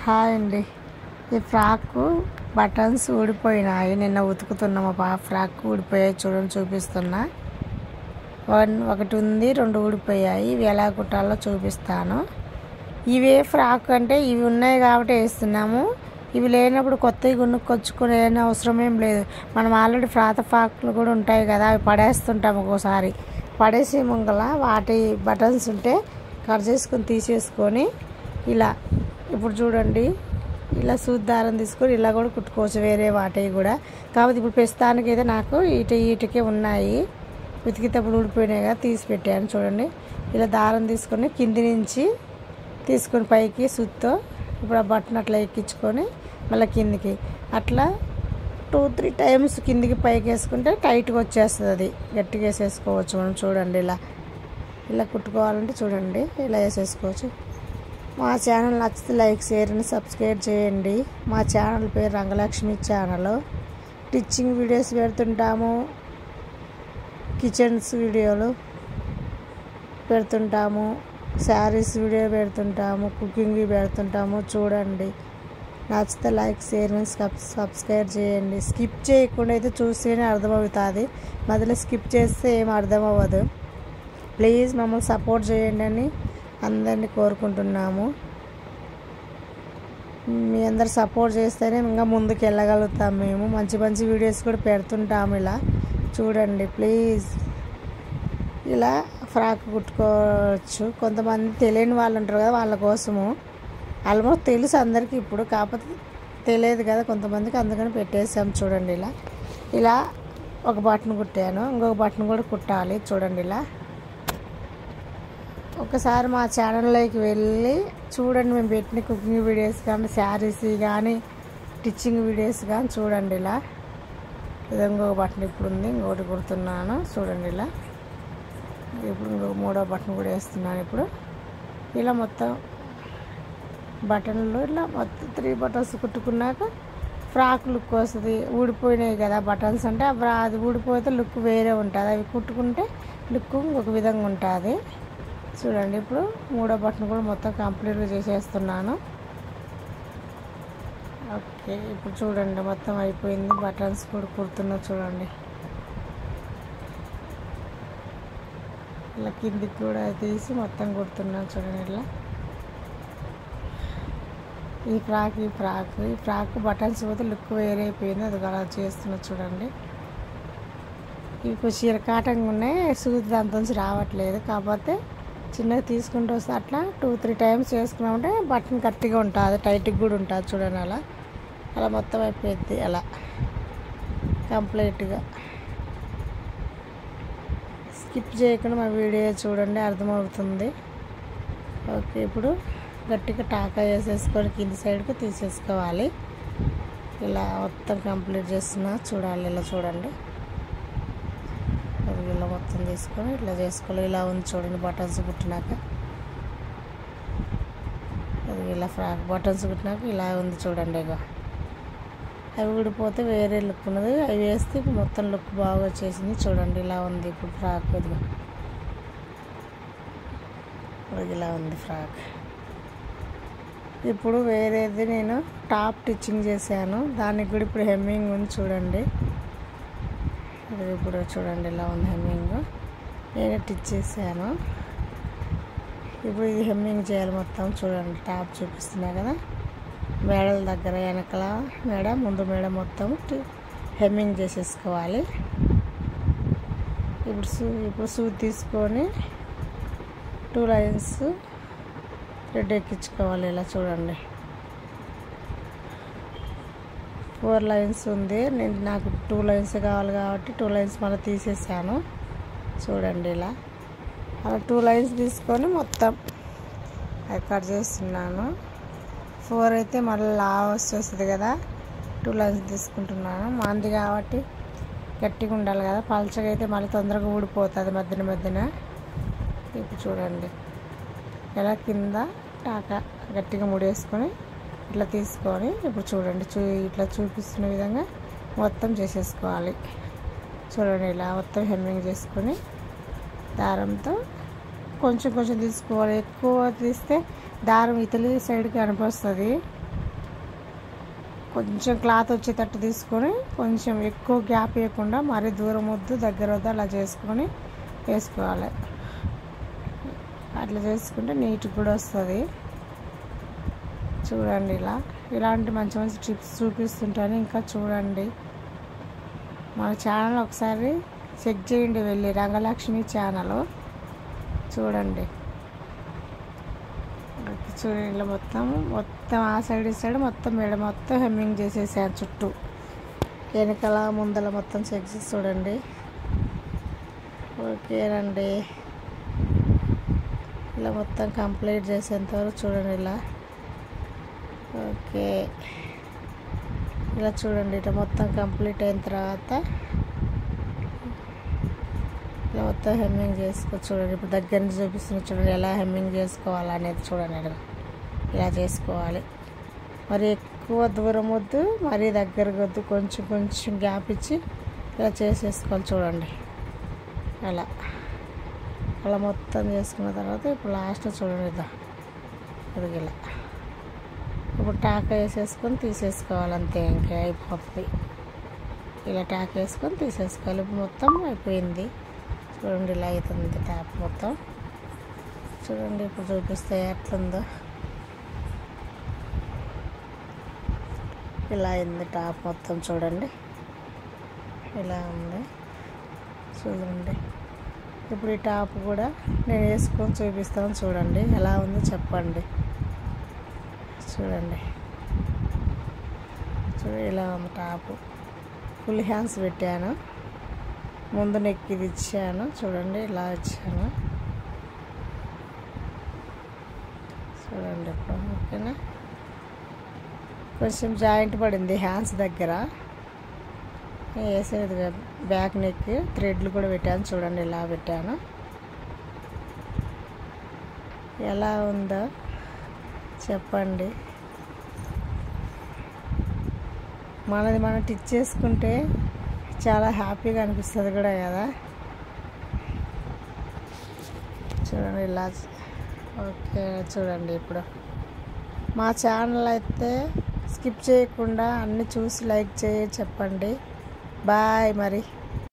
Hi అండి. ఈ frock buttons ఊడిపోయినాయి. నిన్న ఉతుకుతున్నా మా ఫ్రాక్ ఊడిపోయాయి చూడండి, చూపిస్తున్నా. ఒకటి ఉంది, 2 ఊడిపోయాయి. ఇవి ఎలా కుట్టాలో చూపిస్తాను. ఇవే ఫ్రాక్ అంటే ఇవి ఉన్నాయి కాబట్టి వేస్తున్నాము. ఇవి లేనప్పుడు కొత్తవి కొనుక్కొచ్చుకునే అవసరం ఏం లేదు. మనం ఆల్రెడీ ఫ్రాక్లు కూడా ఉంటాయి కదా, అవి పడేస్తుంటాము. ఒక్కోసారి పడేసి ముంగల వాటి బటన్స్ ఉంటే కట్ చేసుకొని తీసేసుకొని ఇలా ఇప్పుడు చూడండి, ఇలా సూద్దారం తీసుకొని ఇలా కూడా కుట్టుకోవచ్చు, వేరే వాటివి కూడా. కాబట్టి ఇప్పుడు ప్రస్తుతానికి అయితే నాకు వీటికే ఉన్నాయి. ఉతికితప్పుడు ఊడిపోయినాయి కదా, తీసి పెట్టాను చూడండి. ఇలా దారం తీసుకొని కింది నుంచి తీసుకొని పైకి సుత్తో ఇప్పుడు ఆ బటన్ అట్లా ఎక్కించుకొని మళ్ళీ కిందికి అట్లా 2-3 టైమ్స్ కిందికి పైకి వేసుకుంటే టైట్గా వచ్చేస్తుంది. అది గట్టిగా వేసేసుకోవచ్చు మనం. చూడండి ఇలా కుట్టుకోవాలంటే చూడండి ఇలా వేసేసుకోవచ్చు. మా ఛానల్ నచ్చితే లైక్, షేర్ అండ్ సబ్స్క్రైబ్ చేయండి. మా ఛానల్ పేరు రంగలక్ష్మి ఛానల్. టీచింగ్ వీడియోస్ పెడుతుంటాము, కిచెన్స్ వీడియోలు పెడుతుంటాము, శారీస్ వీడియో పెడుతుంటాము, కుకింగ్ పెడుతుంటాము. చూడండి, నచ్చితే లైక్, షేర్ అండ్ సబ్స్క్రైబ్ చేయండి. స్కిప్ చేయకుండా అయితే చూస్తేనే అర్థమవుతుంది. మధ్యలో స్కిప్ చేస్తే ఏం అర్థం అవ్వదు. ప్లీజ్ మమ్మల్ని సపోర్ట్ చేయండి అని అందరినీ కోరుకుంటున్నాము. మీ అందరు సపోర్ట్ చేస్తేనే ఇంకా ముందుకు వెళ్ళగలుగుతాం. మేము మంచి మంచి వీడియోస్ కూడా పెడుతుంటాము. ఇలా చూడండి ప్లీజ్. ఇలా ఫ్రాక్ కుట్టుకోవచ్చు. కొంతమంది తెలియని వాళ్ళు ఉంటారు కదా, వాళ్ళ కోసము. ఆల్మోస్ట్ తెలుసు అందరికీ ఇప్పుడు, కాకపోతే తెలియదు కదా కొంతమందికి, అందుకని పెట్టేసాం. చూడండి ఇలా ఒక బటన్ కుట్టాను, ఇంకొక బటన్ కూడా కుట్టాలి. చూడండి ఒకసారి మా ఛానల్లోకి వెళ్ళి చూడండి. మేము పెట్టిన కుకింగ్ వీడియోస్ కానీ, శారీస్ కానీ, టిచ్చింగ్ వీడియోస్ కానీ చూడండి. ఇది ఇంకొక బటన్ ఇప్పుడు ఉంది, ఇంకొకటి కుడుతున్నాను. చూడండి ఇప్పుడు ఇంకొక 3వ బటన్ కూడా వేస్తున్నాను. ఇప్పుడు ఇలా మొత్తం బటన్లు ఇలా మొత్తం 3 బటన్స్ కుట్టుకున్నాక ఫ్రాక్ లుక్ వస్తుంది. ఊడిపోయినాయి కదా బటన్స్ అంటే, అది ఊడిపోతే లుక్ వేరే ఉంటుంది. అవి కుట్టుకుంటే లుక్ ఇంకొక విధంగా ఉంటుంది. చూడండి ఇప్పుడు 3వ బటన్ కూడా మొత్తం కంప్లీట్గా చేసేస్తున్నాను. ఓకే, ఇప్పుడు చూడండి మొత్తం అయిపోయింది. బటన్స్ కూడా కుడుతున్నా చూడండి. ఇలా కిందికి కూడా తీసి మొత్తం కుడుతున్నాను చూడండి. ఈ ఫ్రాక్ బటన్స్ పోతే లుక్ వేరే అయిపోయింది. అది అలా చేస్తున్నా చూడండి. ఇవి కొంచెం కాటంగా ఉన్నాయి, సూది దాంతో రావట్లేదు. కాకపోతే చిన్నగా తీసుకుంటూ వస్తే అట్లా 2-3 టైమ్స్ చేసుకున్నామంటే బటన్ గట్టిగా ఉంటుంది, టైట్గా కూడా ఉంటుంది. చూడండి అలా మొత్తం అయిపోయింది. అలా కంప్లీట్గా స్కిప్ చేయకుండా మా వీడియో చూడండి, అర్థమవుతుంది. ఓకే, ఇప్పుడు గట్టిగా టాకా వేసేసుకొని కింది సైడ్కి తీసేసుకోవాలి. ఇలా మొత్తం కంప్లీట్ చేస్తున్నా చూడాలి. ఇలా చూడండి, ఇలా మొత్తం తీసుకొని ఇట్లా చేసుకోవాలి. ఇలా ఉంది చూడండి బటన్స్ కుట్టినాక. అది ఇలా ఫ్రాక్ బటన్స్ కుట్టినాక ఇలా ఉంది చూడండి. అవి ఊడిపోతే వేరే లుక్ ఉన్నది, అవి వేస్తే మొత్తం లుక్ బాగా వచ్చేసింది. చూడండి ఇలా ఉంది ఇప్పుడు ఫ్రాక్. ఇలా ఉంది ఫ్రాక్. ఇప్పుడు వేరేది నేను టాప్ టిచ్చింగ్ చేశాను, దానికి కూడా ఇప్పుడు హెమ్మింగ్ ఉంది చూడండి. ఇప్పుడు చూడండి ఇలా ఉంది హెమ్మింగ్, నేనే టిచ్ చేశాను. ఇప్పుడు ఇది హెమ్మింగ్ చేయాలి మొత్తం. చూడండి టాప్ చూపిస్తున్నా కదా, మేడల దగ్గర వెనకల మేడ, ముందు మేడ మొత్తం హెమ్మింగ్ చేసేసుకోవాలి. ఇప్పుడు సూది తీసుకొని 2 లైన్స్ థ్రెడ్ ఎక్కించుకోవాలి. ఇలా చూడండి 4 లైన్స్ ఉంది. నాకు 2 లైన్స్ కావాలి కాబట్టి 2 లైన్స్ మళ్ళీ తీసేసాను. చూడండి అలా 2 లైన్స్ తీసుకొని మొత్తం అది కట్ చేస్తున్నాను. 4 అయితే మళ్ళీ లావ్ వచ్చేస్తుంది కదా, 2 లైన్స్ తీసుకుంటున్నాను. మంది కాబట్టి గట్టిగా ఉండాలి కదా, పల్చగా అయితే మళ్ళీ తొందరగా ఊడిపోతుంది మధ్యన. ఇప్పుడు చూడండి ఇలా కింద టాకా గట్టిగా ముడేసుకొని ఇట్లా తీసుకొని ఇప్పుడు చూడండి ఇట్లా చూపిస్తున్న విధంగా మొత్తం చేసేసుకోవాలి. చూడండి ఇలా మొత్తం హెమ్మింగ్ చేసుకొని దారంతో కొంచెం కొంచెం తీసుకోవాలి. ఎక్కువ తీస్తే దారం ఇతలి సైడ్కి అనిపిస్తుంది, కొంచెం క్లాత్ వచ్చేటట్టు తీసుకొని కొంచెం ఎక్కువ గ్యాప్ ఇవ్వకుండా మరీ దూరం వద్దు దగ్గర వద్దు అలా చేసుకొని వేసుకోవాలి. అట్లా చేసుకుంటే నీట్గా కూడా వస్తుంది. చూడండి ఇలాంటి మంచి మంచి టిప్స్ చూపిస్తుంటాను. ఇంకా చూడండి, మన ఛానల్ ఒకసారి చెక్ చేయండి వెళ్ళి, రంగలక్ష్మి ఛానల్ చూడండి. చూడండి ఇలా మొత్తం ఆ సైడ్ ఈ సైడ్ మొత్తం మెడ మొత్తం హెమ్మింగ్ చేసేసాను చుట్టూ, వెనకాల ముందల మొత్తం చెక్ చేసి చూడండి. ఓకేనండి, ఇలా మొత్తం కంప్లీట్ చేసేంతవరకు చూడండి ఇలా. ఓకే, ఇలా చూడండి ఇట్లా మొత్తం కంప్లీట్ అయిన తర్వాత ఇలా మొత్తం హెమ్మింగ్ చేసుకో. చూడండి ఇప్పుడు దగ్గర నుంచి చూపిస్తున్నా చూడండి ఎలా హెమ్మింగ్ చేసుకోవాలనేది చూడండి. ఇలా చేసుకోవాలి. మరి ఎక్కువ దూరం వద్దు, మరీ దగ్గరకు వద్దు, కొంచెం కొంచెం గ్యాప్ ఇచ్చి ఇలా చేసేసుకోవాలి. చూడండి అలా మొత్తం చేసుకున్న తర్వాత ఇప్పుడు లాస్ట్ చూడండి ఇది ఇలా ఇప్పుడు టాక్ వేసేసుకొని తీసేసుకోవాలి. అంతే, ఇంకా అయిపోతుంది. ఇలా టాక్ వేసుకొని తీసేసుకోవాలి. ఇప్పుడు మొత్తం అయిపోయింది. చూడండి ఇలా అవుతుంది టాప్ మొత్తం. చూడండి ఇప్పుడు చూపిస్తే ఎట్లుందో. ఇలా అయింది టాప్ మొత్తం. చూడండి ఇలా ఉంది. చూడండి ఇప్పుడు ఈ టాప్ కూడా నేను వేసుకొని చూపిస్తాను. చూడండి ఎలా ఉందో చెప్పండి. చూడండి ఇలా ఉంది టాపు. ఫుల్ హ్యాండ్స్ పెట్టాను, ముందు నెక్ ఇది ఇచ్చాను. చూడండి ఇలా ఇచ్చాను. చూడండి ఇప్పుడు ఓకేనా. కొంచెం జాయింట్ పడింది హ్యాండ్స్ దగ్గర, వేసేది బ్యాక్ నెక్ థ్రెడ్లు కూడా పెట్టాను. చూడండి ఇలా పెట్టాను. ఎలా ఉందో చెప్పండి. మనది మనం టిచ్ చేసుకుంటే చాలా హ్యాపీగా అనిపిస్తుంది కూడా కదా. చూడండి ఇలా. ఓకే చూడండి ఇప్పుడు మా ఛానల్ అయితే స్కిప్ చేయకుండా అన్నీ చూసి లైక్ చెప్పండి. బాయ్ మరి.